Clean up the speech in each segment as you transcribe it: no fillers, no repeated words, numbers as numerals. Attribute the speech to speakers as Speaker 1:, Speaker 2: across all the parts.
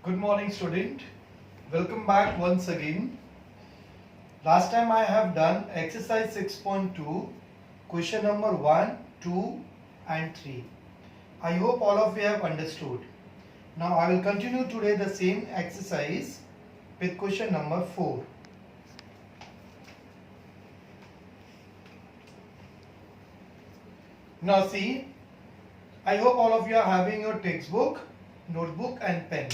Speaker 1: Good morning, student. Welcome back once again. Last time I have done exercise 6.2, question number 1, 2 and 3. I hope all of you have understood. Now I will continue today the same exercise with question number 4. Now see, I hope all of you are having your textbook, notebook and pen.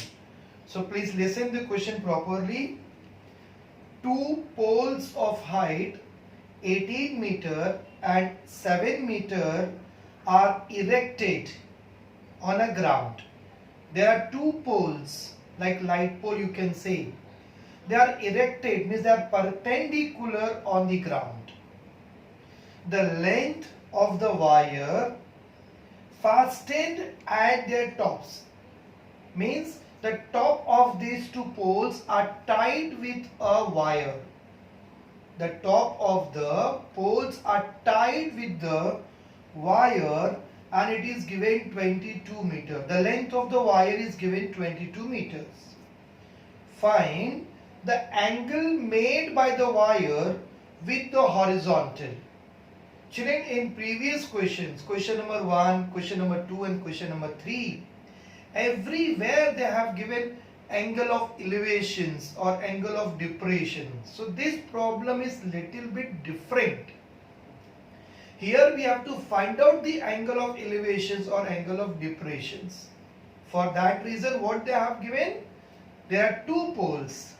Speaker 1: So please listen the question properly. Two poles of height 18 meter and 7 meter are erected on a ground. There are two poles, like light pole you can say. They are erected, means they are perpendicular on the ground. The length of the wire fastened at their tops, means the top of these two poles are tied with a wire. The top of the poles are tied with the wire and it is given 22 meters. The length of the wire is given 22 meters. Find the angle made by the wire with the horizontal. Children, in previous questions, question number 1, question number 2 and question number 3, everywhere they have given angle of elevations or angle of depression. So this problem is little bit different. Here we have to find out the angle of elevations or angle of depressions. For that reason, what they have given? There are two poles.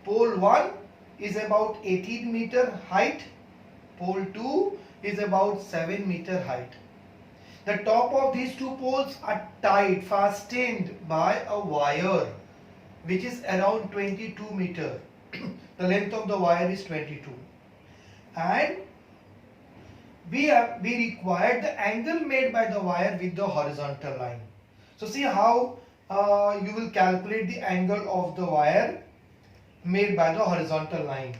Speaker 1: Pole 1 is about 18 meter height. Pole 2 is about 7 meter height. The top of these two poles are tied, fastened by a wire which is around 22 meter. The length of the wire is 22. And we require the angle made by the wire with the horizontal line. So see how you will calculate the angle of the wire made by the horizontal line.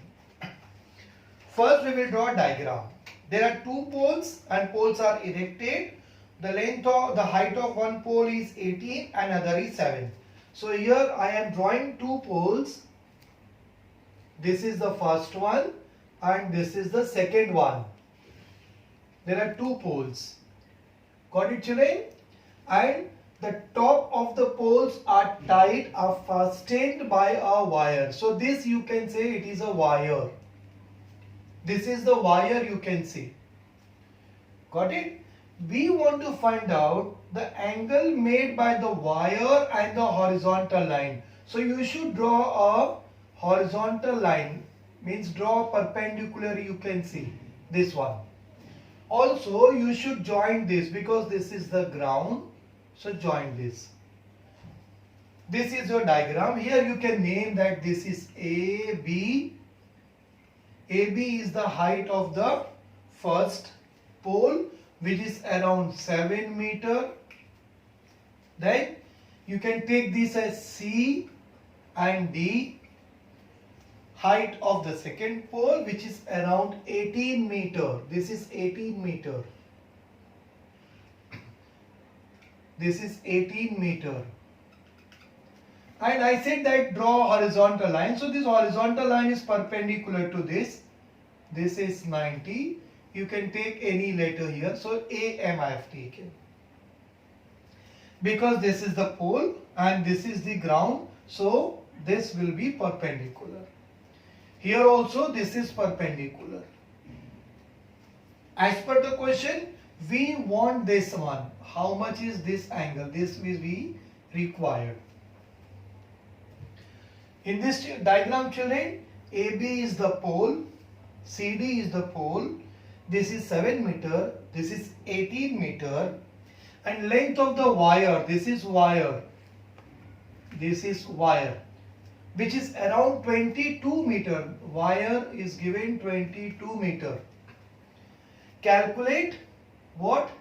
Speaker 1: First we will draw a diagram. There are two poles and poles are erected. The height of one pole is 18 and other is 7. So here I am drawing two poles. This is the first one and this is the second one. There are two poles. Got it, children? And the top of the poles are tied, are fastened by a wire. So this you can say it is a wire. This is the wire you can see. Got it? We want to find out the angle made by the wire and the horizontal line. So you should draw a horizontal line, means draw perpendicular, you can see this one. Also you should join this because this is the ground. So join this. This is your diagram. Here you can name that this is AB. AB is the height of the first pole, which is around 7 meter. Then you can take this as C and D. Height of the second pole, which is around 18 meter. This is 18 meter. This is 18 meter. And I said that draw horizontal line. So this horizontal line is perpendicular to this. This is 90. You can take any letter here. So AM I have taken. Because this is the pole and this is the ground. So this will be perpendicular. Here also this is perpendicular. As per the question, we want this one. How much is this angle? This will be required. In this diagram, children, AB is the pole, CD is the pole, this is 7 meter, this is 18 meter, and length of the wire, this is wire, which is around 22 meter. Wire is given 22 meter. Calculate what?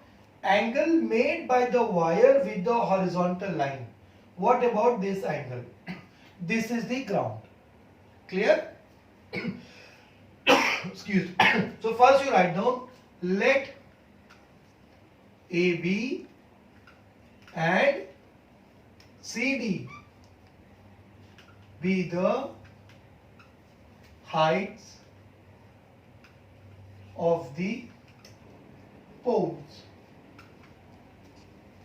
Speaker 1: Angle made by the wire with the horizontal line. What about this angle? This is the ground. Clear? Excuse me. So first you write down, let AB and CD be the heights of the poles.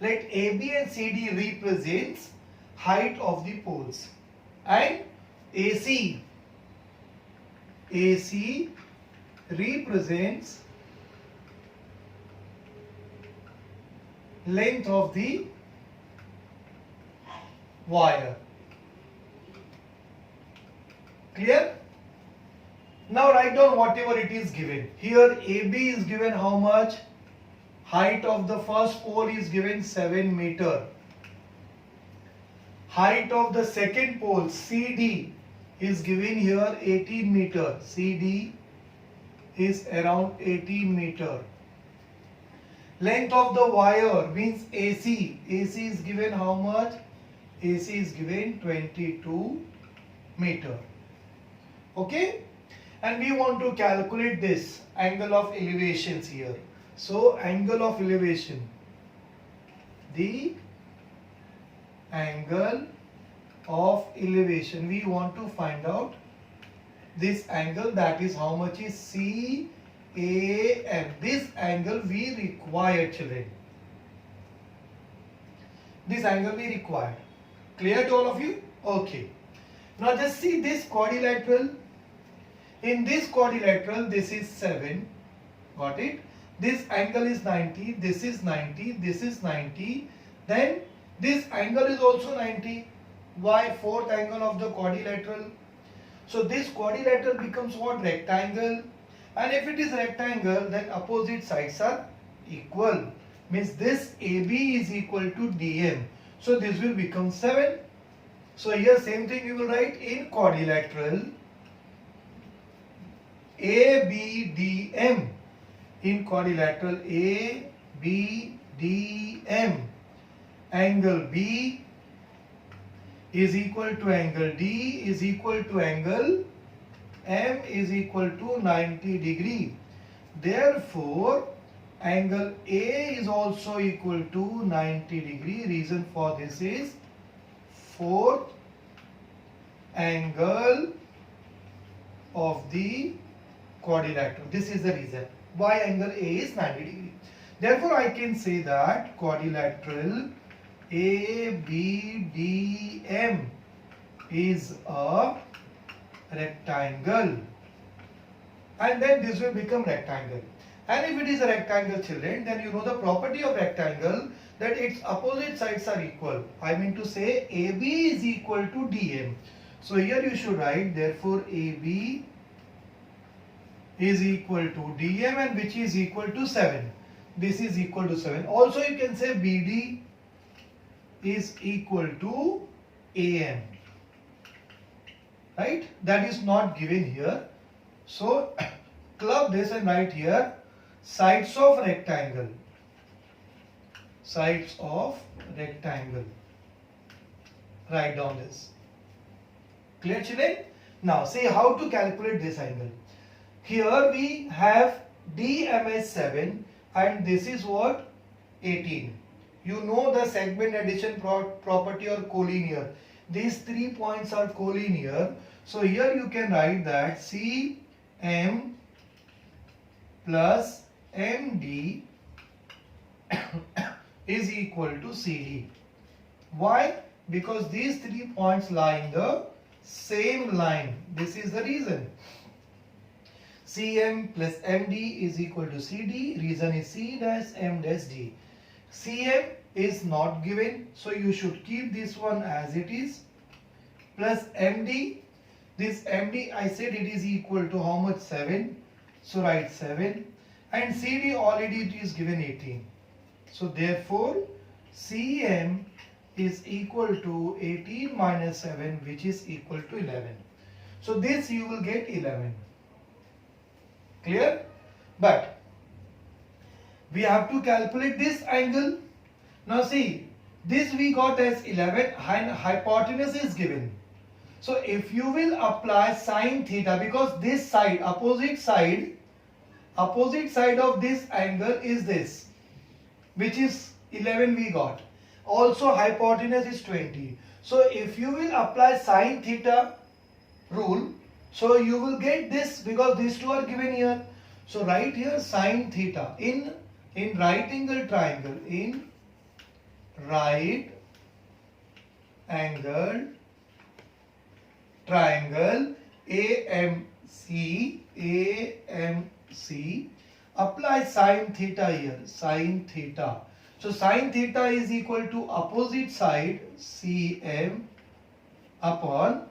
Speaker 1: Let AB and CD represents height of the poles, and AC represents length of the wire. Clear? Now write down whatever it is given. Here AB is given how much? Height of the first pole is given 7 meter. Height of the second pole CD is given here 18 meter. CD is around 18 meter. Length of the wire means AC. AC is given how much? AC is given 22 meter. Okay? And we want to calculate this angle of elevations here. So angle of elevation. The angle of elevation. We want to find out this angle, that is how much is CAM. This angle we require, children. This angle we require. Clear to all of you? Okay. Now just see this quadrilateral. In this quadrilateral, this is 7. Got it? This angle is 90. This is 90. This is 90. Then this angle is also 90. Why? Fourth angle of the quadrilateral. So this quadrilateral becomes what? Rectangle. And if it is rectangle, then opposite sides are equal. Means this AB is equal to DM. So this will become 7. So here same thing you will write in quadrilateral. ABDM. In quadrilateral ABDM. Angle B is equal to angle D is equal to angle M is equal to 90 degree. Therefore, angle A is also equal to 90 degree. Reason for this is fourth angle of the quadrilateral. This is the reason why angle A is 90 degree. Therefore, I can say that quadrilateral ABDM is a rectangle, and then this will become rectangle. And if it is a rectangle, children, then you know the property of rectangle, that its opposite sides are equal. I mean to say AB is equal to DM. So here you should write, therefore AB is equal to DM, and which is equal to 7. This is equal to 7. Also you can say BD is equal to AM. Right? That is not given here. So club this and write here sides of rectangle. Sides of rectangle. Write down this. Clear, children? Now see how to calculate this angle. Here we have DM as 7 and this is what? 18. You know the segment addition property or collinear. These 3 points are collinear. So here you can write that CM plus MD is equal to CD. Why? Because these 3 points lie in the same line. This is the reason. CM plus MD is equal to CD. Reason is C dash M dash D. CM is not given, so you should keep this one as it is. Plus MD. This MD, I said it is equal to how much? 7. So write 7. And CD already it is given 18. So therefore CM is equal to 18 minus 7, which is equal to 11. So this you will get 11. Clear? But we have to calculate this angle. Now see, this we got as 11 and hypotenuse is given. So if you will apply sine theta, because this side, opposite side of this angle is this, which is 11 we got. Also hypotenuse is 20. So if you will apply sine theta rule, so you will get this because these two are given here. So write here sine theta in right angle triangle, in right angle triangle AMC, apply sine theta here, sine theta. So sine theta is equal to opposite side CM upon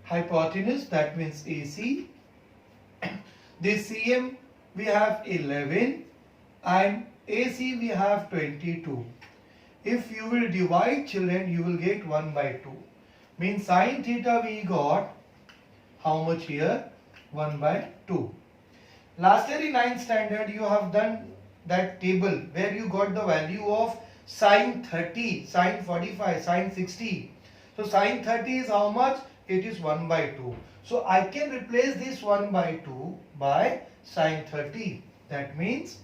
Speaker 1: hypotenuse, that means AC. This CM we have 11 and AC we have 22. If you will divide, children, you will get 1 by 2. Means sine theta we got how much here? 1 by 2. Last year in 9th standard you have done that table where you got the value of sine 30, sine 45, sine 60. So sine 30 is how much? It is 1 by 2. So I can replace this 1 by 2 by sine 30. That means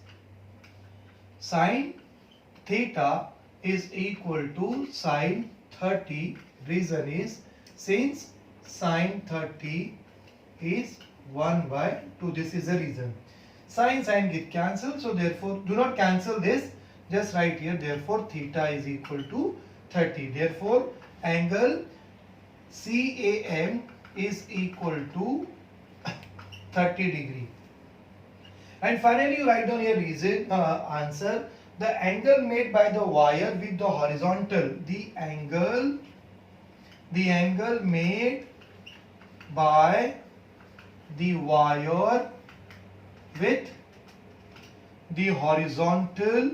Speaker 1: sine theta is equal to sine 30. Reason is since sine 30 is 1 by 2. This is the reason. Sine get cancelled. So therefore do not cancel this. Just write here. Therefore theta is equal to 30. Therefore angle CAM is equal to 30 degree. And finally you write down your reason answer. The angle made by the wire with the horizontal, the angle made by the wire with the horizontal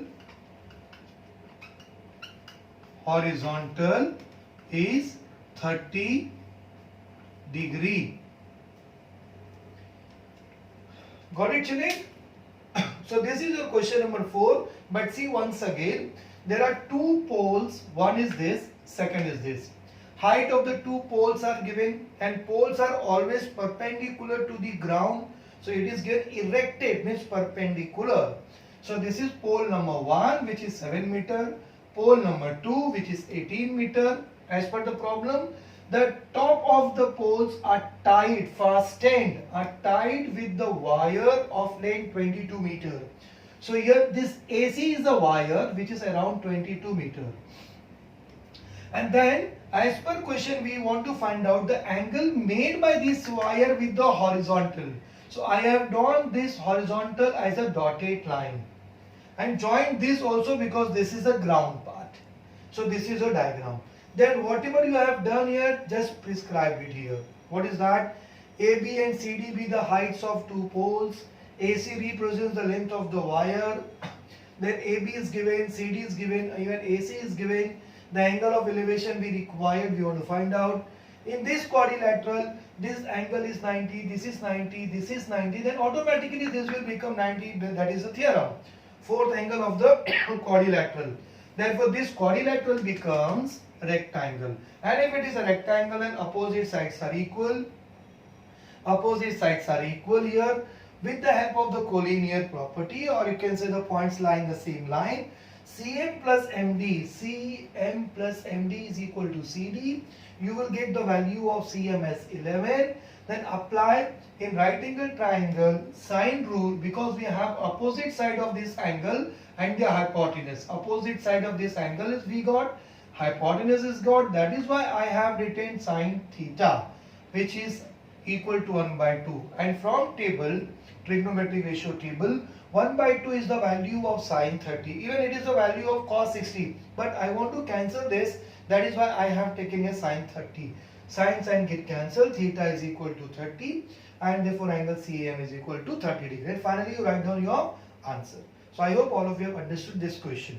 Speaker 1: is 30 degree. Got it, children? So this is your question number 4. But see once again, there are two poles. One is this, second is this. Height of the two poles are given and poles are always perpendicular to the ground. So it is get erected, means perpendicular. So this is pole number 1 which is 7 meter. Pole number 2 which is 18 meter. As per the problem, the top of the poles are tied, fastened, are tied with the wire of length 22 meter. So here this AC is the wire which is around 22 meter. And then as per question we want to find out the angle made by this wire with the horizontal. So I have drawn this horizontal as a dotted line and joined this also because this is a ground part. So this is a diagram. Then whatever you have done here, just prescribe it here. What is that? AB and CD be the heights of two poles. AC represents the length of the wire. Then AB is given, CD is given, even AC is given. The angle of elevation we required, we want to find out. In this quadrilateral, this angle is 90, this is 90, this is 90. Then automatically this will become 90. That is the theorem. Fourth angle of the quadrilateral. Therefore, this quadrilateral becomes rectangle. And if it is a rectangle and opposite sides are equal, here with the help of the collinear property, or you can say the points lie in the same line. CM plus MD is equal to CD. You will get the value of CM as 11. Then apply in right angle triangle sine rule because we have opposite side of this angle and the hypotenuse. Opposite side of this angle is we got, hypotenuse is got. That is why I have written sine theta, which is equal to 1 by 2. And from table, trigonometric ratio table, 1 by 2 is the value of sine 30. Even it is the value of cos 60. But I want to cancel this. That is why I have taken a sine 30. Sine get cancelled. Theta is equal to 30. And therefore angle CAM is equal to 30 degree. And finally you write down your answer. So I hope all of you have understood this question.